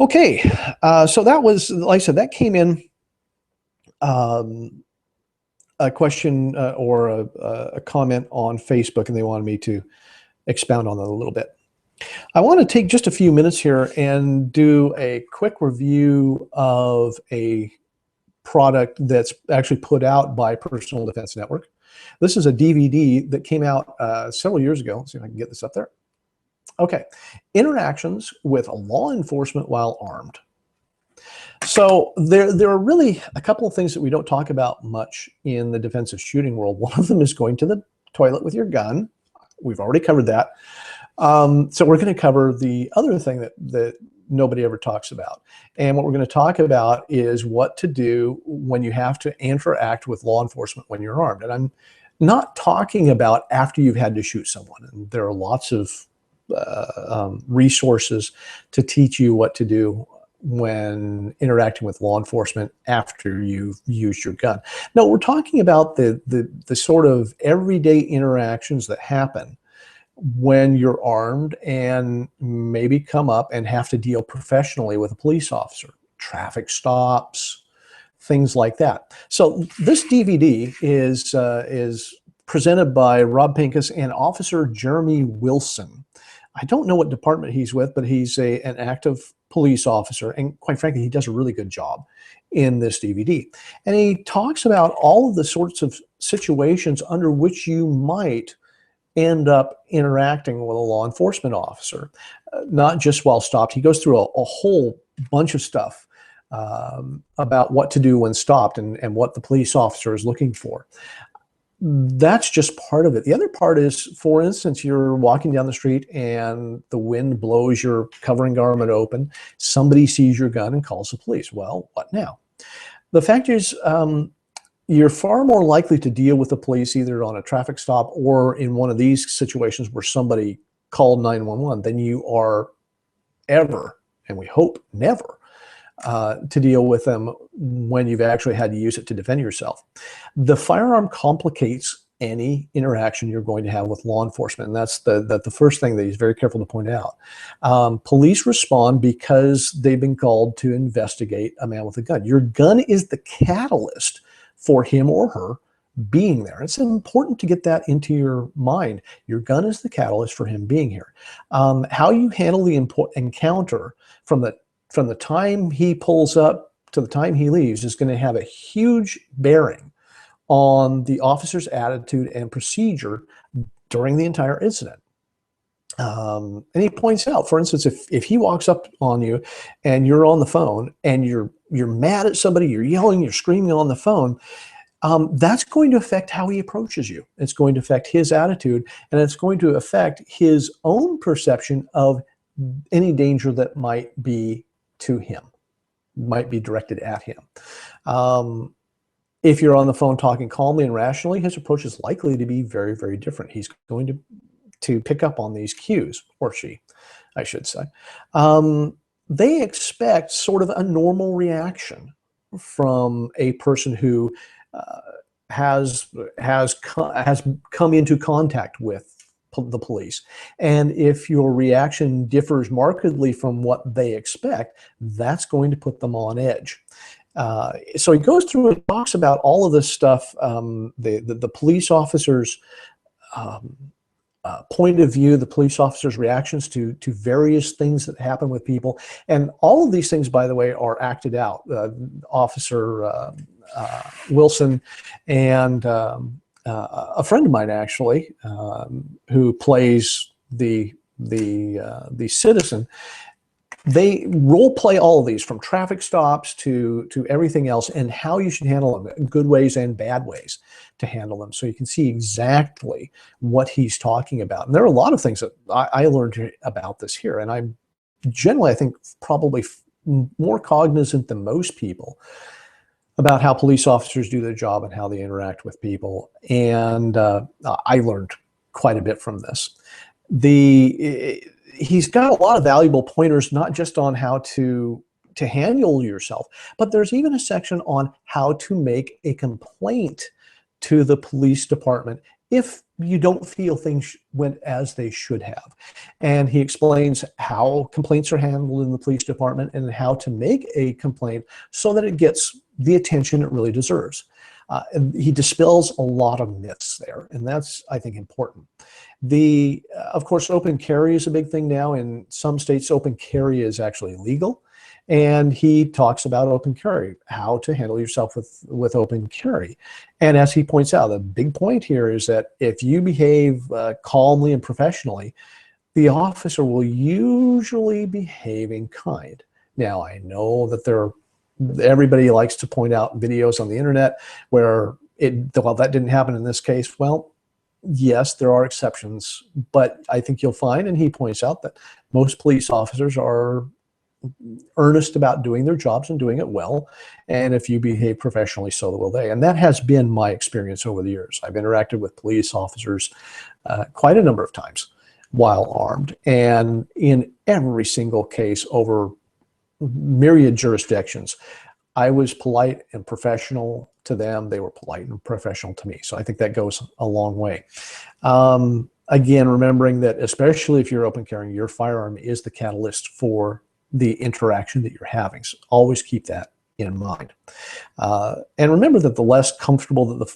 Okay, so that was, like I said, that came in a question or a comment on Facebook, and they wanted me to expound on that a little bit. I want to take just a few minutes here and do a quick review of a product that's actually put out by Personal Defense Network. This is a DVD that came out several years ago. Let's see if I can get this up there. Okay, interactions with law enforcement while armed. So there are really a couple of things that we don't talk about much in the defensive shooting world. One of them is going to the toilet with your gun. We've already covered that. So we're going to cover the other thing that nobody ever talks about. And what we're going to talk about is what to do when you have to interact with law enforcement when you're armed. And I'm not talking about after you've had to shoot someone. And there are lots of resources to teach you what to do when interacting with law enforcement after you've used your gun. No, we're talking about the sort of everyday interactions that happen when you're armed and maybe come up and have to deal professionally with a police officer, traffic stops, things like that. So this DVD is presented by Rob Pincus and Officer Jeremy Wilson. I don't know what department he's with, but he's an active police officer, and quite frankly, he does a really good job in this DVD. And he talks about all of the sorts of situations under which you might end up interacting with a law enforcement officer, not just while stopped. He goes through a whole bunch of stuff about what to do when stopped and what the police officer is looking for. That's just part of it. The other part is, for instance, you're walking down the street and the wind blows your covering garment open. Somebody sees your gun and calls the police. Well, what now? The fact is, you're far more likely to deal with the police either on a traffic stop or in one of these situations where somebody called 911 than you are ever, and we hope never, to deal with them when you've actually had to use it to defend yourself. The firearm complicates any interaction you're going to have with law enforcement. And that's the first thing that he's very careful to point out. Police respond because they've been called to investigate a man with a gun. Your gun is the catalyst for him or her being there. It's important to get that into your mind. Your gun is the catalyst for him being here. How you handle the encounter from the time he pulls up to the time he leaves is going to have a huge bearing on the officer's attitude and procedure during the entire incident. And he points out, for instance, if he walks up on you and you're on the phone and you're mad at somebody, you're yelling, you're screaming on the phone, that's going to affect how he approaches you. It's going to affect his attitude, and it's going to affect his own perception of any danger that might be to him, might be directed at him. If you're on the phone talking calmly and rationally, his approach is likely to be very, very different. He's going to pick up on these cues, or she, I should say. They expect sort of a normal reaction from a person who has come into contact with the police. And if your reaction differs markedly from what they expect, that's going to put them on edge. So he goes through and talks about all of this stuff, the police officers' point of view, the police officers' reactions to various things that happen with people. And all of these things, by the way, are acted out. Officer Wilson and a friend of mine, actually, who plays the citizen, they role play all of these, from traffic stops to everything else, and how you should handle them, good ways and bad ways to handle them, so you can see exactly what he's talking about. And there are a lot of things that I learned about this here, and I'm generally, I think, probably more cognizant than most people about how police officers do their job and how they interact with people. And I learned quite a bit from this. He's got a lot of valuable pointers, not just on how to handle yourself, but there's even a section on how to make a complaint to the police department if you don't feel things went as they should have. And he explains how complaints are handled in the police department and how to make a complaint so that it gets the attention it really deserves. And he dispels a lot of myths there, and that's, I think, important. Of course, open carry is a big thing now. In some states, open carry is actually legal. And he talks about open carry, how to handle yourself with open carry. And as he points out, the big point here is that if you behave calmly and professionally, the officer will usually behave in kind. Now, I know that everybody likes to point out videos on the internet where well, that didn't happen in this case. Well, yes, there are exceptions, but I think you'll find, and he points out, that most police officers are earnest about doing their jobs and doing it well. And if you behave professionally, so will they. And that has been my experience over the years. I've interacted with police officers quite a number of times while armed. And in every single case over myriad jurisdictions, I was polite and professional to them. They were polite and professional to me. So I think that goes a long way. Again, remembering that especially if you're open carrying, your firearm is the catalyst for the interaction that you're having. So always keep that in mind. And remember that the less comfortable that the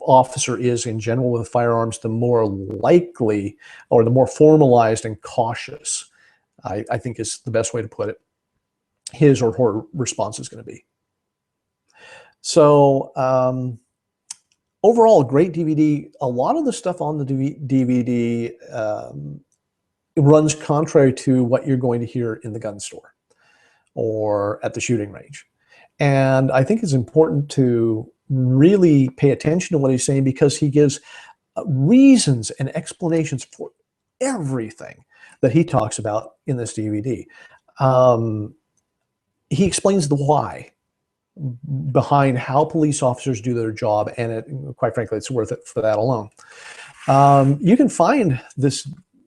officer is in general with firearms, the more likely, or the more formalized and cautious, I think is the best way to put it, his or her response is going to be. So overall, great DVD. A lot of the stuff on the DVD it runs contrary to what you're going to hear in the gun store or at the shooting range. And I think it's important to really pay attention to what he's saying, because he gives reasons and explanations for everything that he talks about in this DVD. He explains the why behind how police officers do their job, and quite frankly, it's worth it for that alone. You can find this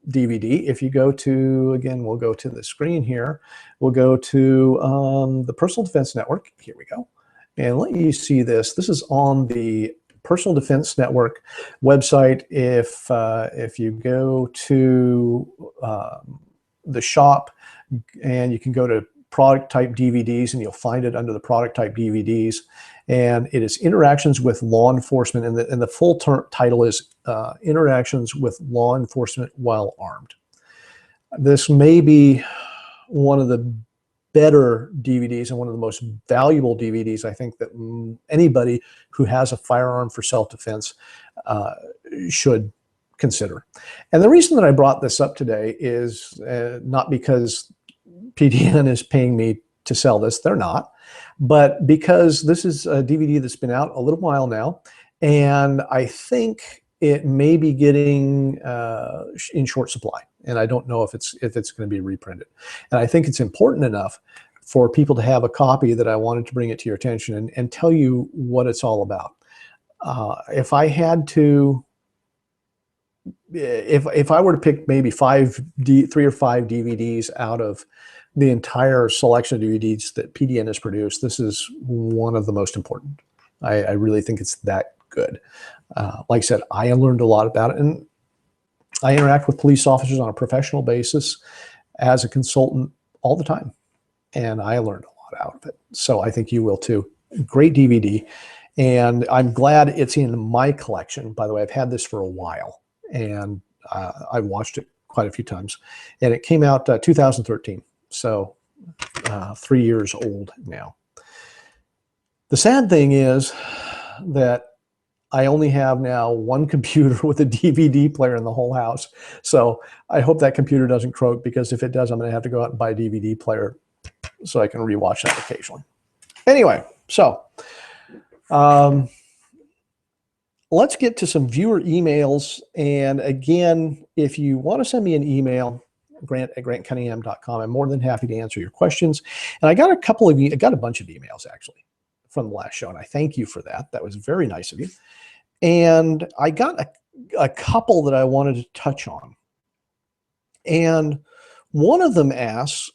DVD if you go to, again, we'll go to the screen here. We'll go to the Personal Defense Network. Here we go. And let you see this. This is on the Personal Defense Network website. If you go to the shop, and you can go to product type DVDs, and you'll find it under the product type DVDs, and it is Interactions with Law Enforcement, and the full title is Interactions with Law Enforcement While Armed. This may be one of the better DVDs and one of the most valuable DVDs I think that anybody who has a firearm for self-defense should consider. And the reason that I brought this up today is not because PDN is paying me to sell this, they're not, but because this is a DVD that's been out a little while now, and I think it may be getting in short supply, and I don't know if it's going to be reprinted. And I think it's important enough for people to have a copy that I wanted to bring it to your attention and tell you what it's all about. If I had to, if I were to pick maybe 3 or 5 DVDs out of the entire selection of DVDs that PDN has produced, this is one of the most important. I really think it's that good. Like I said, I learned a lot about it, and I interact with police officers on a professional basis as a consultant all the time, and I learned a lot out of it. So I think you will too. Great DVD, and I'm glad it's in my collection. By the way, I've had this for a while, and I watched it quite a few times, and it came out 2013, so 3 years old now. The sad thing is that I only have now one computer with a DVD player in the whole house. So I hope that computer doesn't croak, because if it does, I'm going to have to go out and buy a DVD player so I can rewatch that occasionally. Anyway, so let's get to some viewer emails. And again, if you want to send me an email, grant@grantcunningham.com, I'm more than happy to answer your questions. And I got a bunch of emails actually from the last show, and I thank you for that. That was very nice of you. And I got a couple that I wanted to touch on. And one of them asks,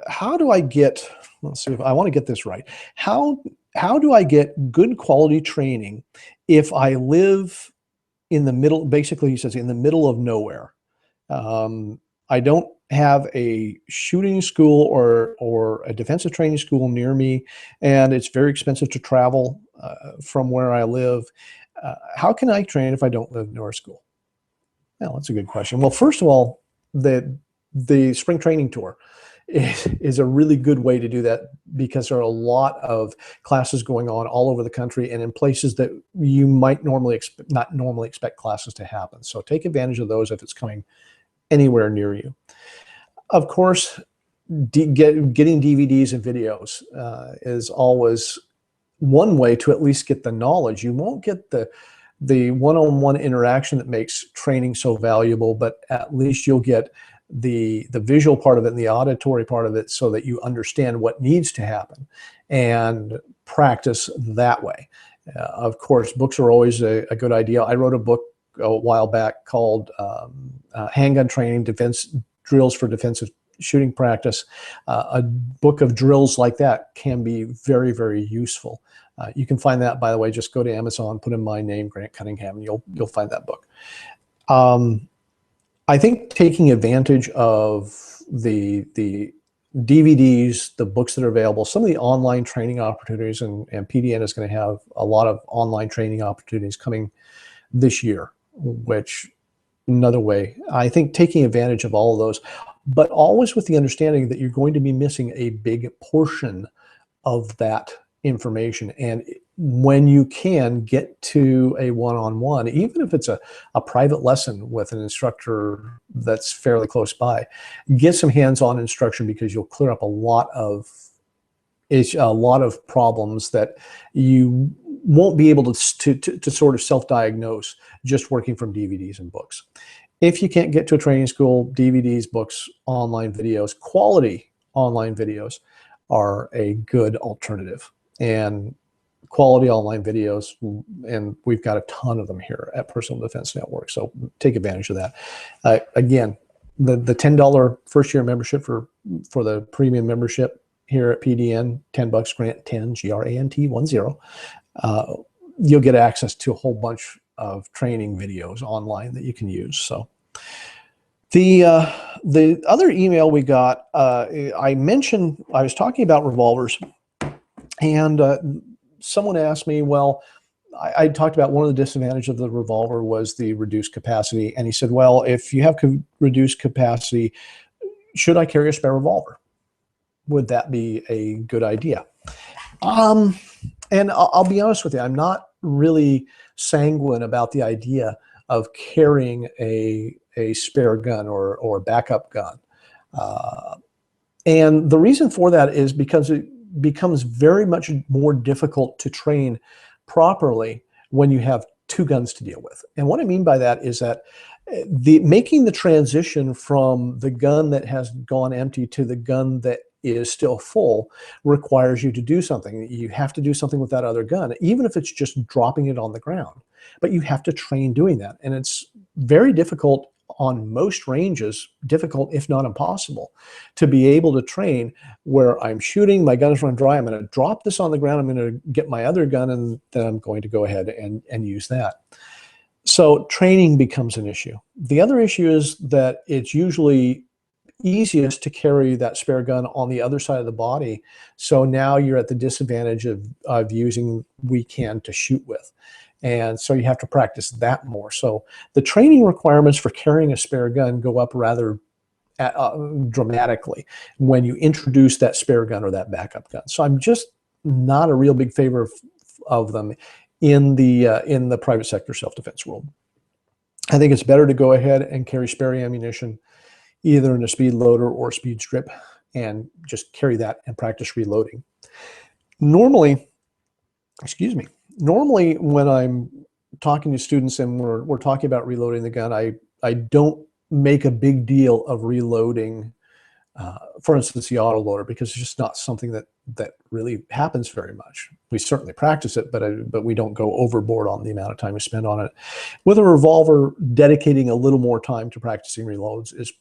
how do I get, let's see if I want to get this right. How do I get good quality training if I live in the middle, basically he says in the middle of nowhere? I don't have a shooting school or a defensive training school near me, and it's very expensive to travel from where I live. How can I train if I don't live near a school? Well, that's a good question. Well, first of all, the spring training tour is a really good way to do that, because there are a lot of classes going on all over the country and in places that you might not normally expect classes to happen. So take advantage of those if it's coming anywhere near you. Of course, getting DVDs and videos is always one way to at least get the knowledge. You won't get the one-on-one interaction that makes training so valuable, but at least you'll get the visual part of it and the auditory part of it, so that you understand what needs to happen and practice that way. Of course, books are always a good idea. I wrote a book a while back called Handgun Training, Drills for Defensive Shooting Practice. A book of drills like that can be very, very useful. You can find that, by the way, just go to Amazon, put in my name, Grant Cunningham, and you'll find that book. I think taking advantage of the DVDs, the books that are available, some of the online training opportunities, and PDN is going to have a lot of online training opportunities coming this year, which another way, I think taking advantage of all of those, but always with the understanding that you're going to be missing a big portion of that information. And when you can get to a one-on-one, even if it's a private lesson with an instructor that's fairly close by, get some hands-on instruction, because you'll clear up a lot of problems that you won't be able to sort of self-diagnose just working from DVDs and books. If you can't get to a training school, DVDs, books, online videos, quality online videos are a good alternative. And quality online videos, and we've got a ton of them here at Personal Defense Network, so take advantage of that. Again, the $10 first-year membership for the premium membership here at PDN, $10, Grant 10, GRANT 10. you'll get access to a whole bunch of training videos online that you can use. So the other email we got, I mentioned, I was talking about revolvers, and someone asked me, well, I talked about one of the disadvantages of the revolver was the reduced capacity. And he said, well, if you have reduced capacity, should I carry a spare revolver? Would that be a good idea? And I'll be honest with you, I'm not really sanguine about the idea of carrying a spare gun or a backup gun. And the reason for that is because it becomes very much more difficult to train properly when you have two guns to deal with. And what I mean by that is that making the transition from the gun that has gone empty to the gun that is still full requires you to do something. You have to do something with that other gun, even if it's just dropping it on the ground. But you have to train doing that. And it's very difficult on most ranges, difficult if not impossible, to be able to train where I'm shooting, my gun is run dry, I'm going to drop this on the ground, I'm going to get my other gun, and then I'm going to go ahead and use that. So training becomes an issue. The other issue is that it's usually easiest to carry that spare gun on the other side of the body. So now you're at the disadvantage of using weak hand to shoot with. And so you have to practice that more. So the training requirements for carrying a spare gun go up rather dramatically when you introduce that spare gun or that backup gun. So I'm just not a real big favor of them in the private sector self-defense world. I think it's better to go ahead and carry spare ammunition, either in a speed loader or speed strip, and just carry that and practice reloading. Normally when I'm talking to students and we're talking about reloading the gun, I don't make a big deal of reloading, for instance, the autoloader, because it's just not something that really happens very much. We certainly practice it, but we don't go overboard on the amount of time we spend on it. With a revolver, dedicating a little more time to practicing reloads is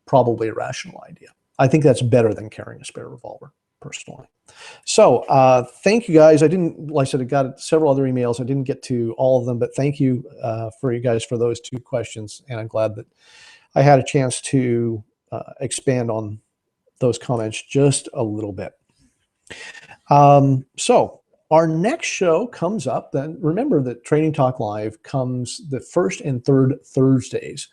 probably a rational idea. I think that's better than carrying a spare revolver, personally. So thank you guys. Like I said, I got several other emails. I didn't get to all of them, but thank you for you guys for those two questions. And I'm glad that I had a chance to expand on those comments just a little bit. So our next show comes up. Then remember that Training Talk Live comes the first and third Thursdays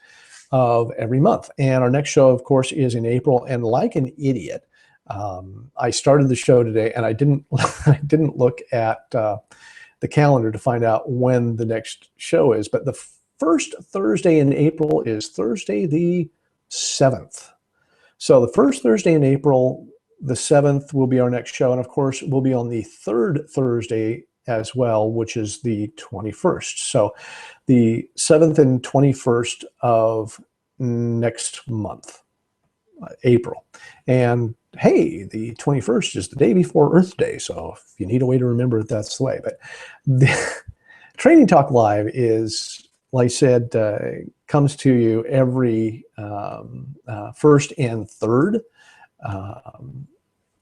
of every month. And our next show, of course, is in April. And like an idiot, I started the show today and I didn't look at the calendar to find out when the next show is. But the first Thursday in April is Thursday the 7th. So the first Thursday in April, the 7th, will be our next show. And of course, we'll be on the third Thursday as well, which is the 21st. So the 7th and 21st of next month, April. And hey, the 21st is the day before Earth Day. So if you need a way to remember it, that's the way. But the Training Talk Live is, like I said, comes to you every first and third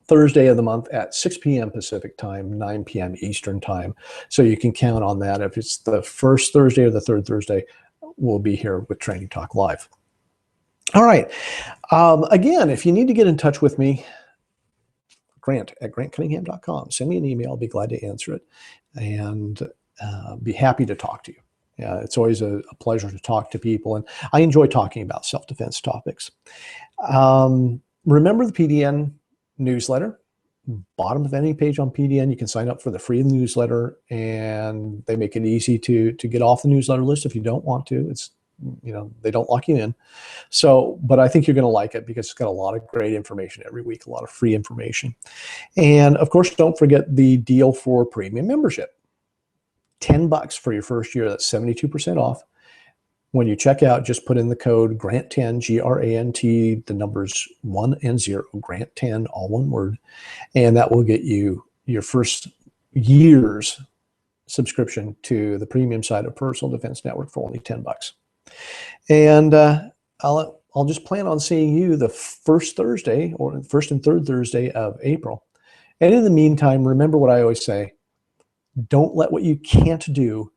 Thursday of the month at 6 p.m. Pacific time, 9 p.m. Eastern time. So you can count on that. If it's the first Thursday or the third Thursday, we'll be here with Training Talk Live. All right. Again, if you need to get in touch with me, Grant at grantcunningham.com. Send me an email. I'll be glad to answer it and be happy to talk to you. Yeah, it's always a pleasure to talk to people, and I enjoy talking about self-defense topics. Remember the PDN newsletter. Bottom of any page on PDN, you can sign up for the free newsletter, and they make it easy to get off the newsletter list if you don't want to. It's, you know, they don't lock you in. So, but I think you're going to like it because it's got a lot of great information every week, a lot of free information. And of course, don't forget the deal for premium membership. $10 for your first year. That's 72% off. When you check out, just put in the code GRANT10, G-R-A-N-T, the numbers 1 and 0, GRANT10, all one word, and that will get you your first year's subscription to the premium side of Personal Defense Network for only $10. And I'll just plan on seeing you the first Thursday or first and third Thursday of April. And in the meantime, remember what I always say: Don't let what you can't do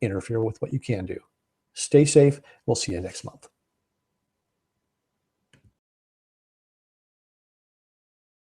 interfere with what you can do. Stay safe. We'll see you next month.